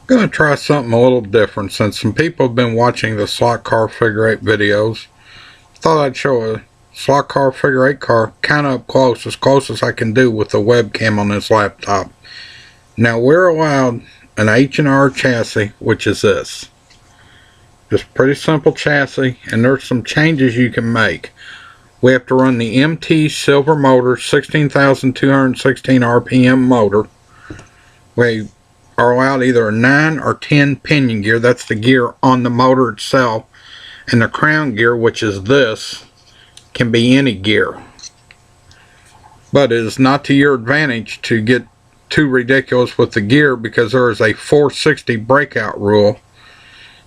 Gonna try something a little different since some people have been watching the slot car figure eight videos. Thought I'd show a slot car figure eight car kind of up close as I can do with the webcam on this laptop. Now we're allowed an H&R chassis, which is this. Just pretty simple chassis, and there's some changes you can make. We have to run the MT silver motor, 16,216 RPM motor. We are allowed either a 9 or 10 pinion gear. That's the gear on the motor itself. And the crown gear, which is this, can be any gear. But it is not to your advantage to get too ridiculous with the gear, because there is a 460 breakout rule.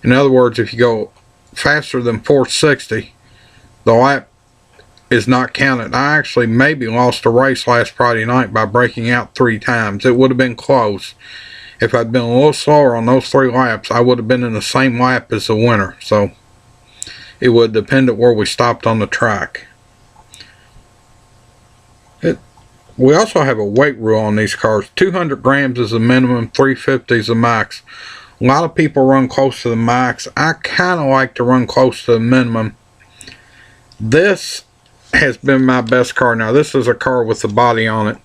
In other words, if you go faster than 460, the lap is not counted. I actually maybe lost a race last Friday night by breaking out 3 times. It would have been close. If I'd been a little slower on those 3 laps, I would have been in the same lap as the winner. So it would depend on where we stopped on the track. We also have a weight rule on these cars. 200 grams is the minimum, 350 is the max. A lot of people run close to the max. I kind of like to run close to the minimum. This has been my best car. Now this is a car with the body on it.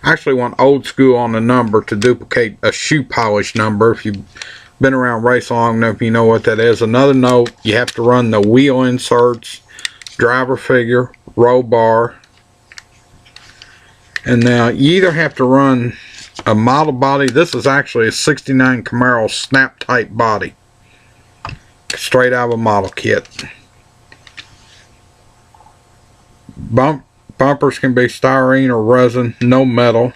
I actually went old school on the number to duplicate a shoe polish number. If you've been around race long enough, you know what that is. Another note, you have to run the wheel inserts, driver figure, roll bar. And now you either have to run a model body. This is actually a 69 Camaro snap type body, straight out of a model kit. Bumpers can be styrene or resin, no metal.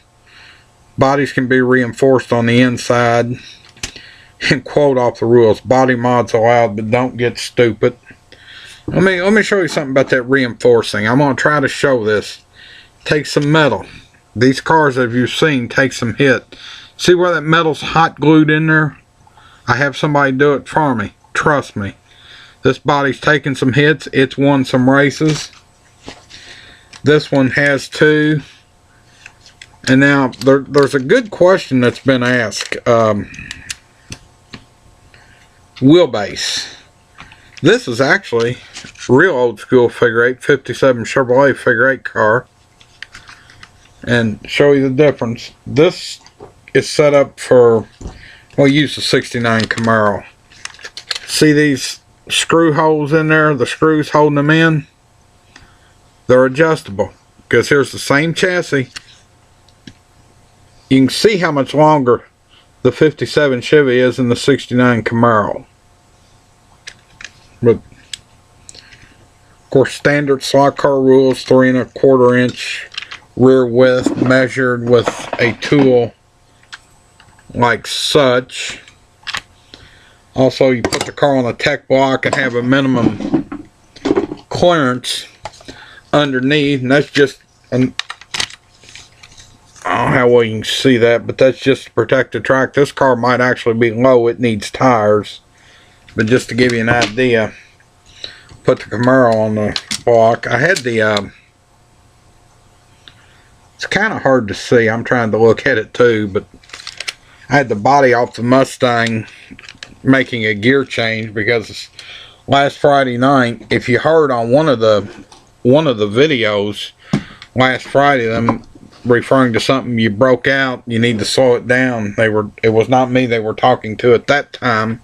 Bodies can be reinforced on the inside. And quote off the rules, body mods allowed, but don't get stupid. Let me show you something about that reinforcing. I'm going to try to show this. Take some metal. These cars, as you've seen, take some hit. See where that metal's hot glued in there? I have somebody do it for me. Trust me. This body's taken some hits. It's won some races. This one has too. And now there's a good question that's been asked. Wheelbase. This is actually real old school figure eight, 57 Chevrolet figure eight car. And show you the difference. This is set up for, we'll use the 69 Camaro. See these screw holes in there, the screws holding them in? They're adjustable, because here's the same chassis. You can see how much longer the 57 Chevy is than the 69 Camaro. But of course, standard slot car rules, 3 1/4 inch rear width measured with a tool like such. Also, you put the car on a tech block and have a minimum clearance underneath, and that's just, I don't know how well you can see that, but that's just to protect the track. This car might actually be low, it needs tires, but just to give you an idea, put the Camaro on the block. I had the it's kind of hard to see, I'm trying to look at it too, but I had the body off the Mustang making a gear change, because last Friday night, if you heard on one of the videos last Friday, them referring to something you broke out, you need to slow it down. It was not me they were talking to at that time,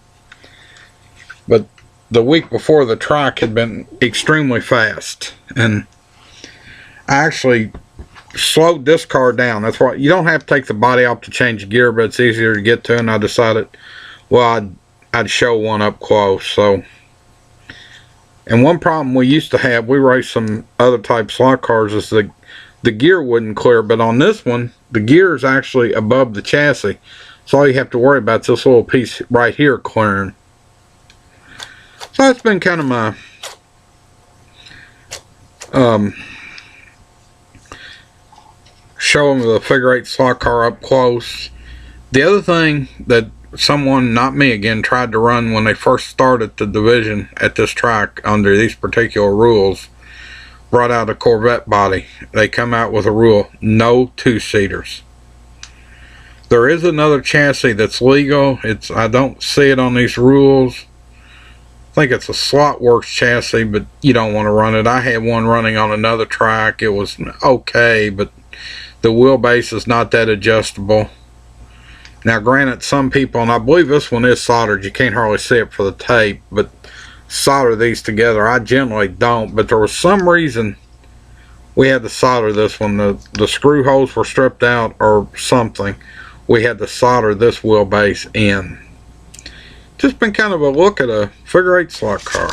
but the week before, the track had been extremely fast, and I actually slowed this car down. That's why you don't have to take the body off to change gear, but it's easier to get to, and I decided, well, I'd show one up close. So, and one problem we used to have, we raced some other type slot cars, is the gear wouldn't clear, but on this one, the gear is actually above the chassis, so all you have to worry about is this little piece right here clearing. So that's been kind of my showing the figure eight slot car up close. The other thing that someone, not me again, tried to run when they first started the division at this track under these particular rules, brought out a Corvette body. They come out with a rule, no 2-seaters. There is another chassis that's legal. I don't see it on these rules. I think it's a Slotworks chassis, but you don't want to run it. I had one running on another track. It was okay, but the wheelbase is not that adjustable. Now granted, some people, and I believe this one is soldered, you can't hardly see it for the tape, but solder these together. I generally don't, but there was some reason we had to solder this one. The screw holes were stripped out or something. We had to solder this wheelbase in. Just been kind of a look at a figure 8 slot car.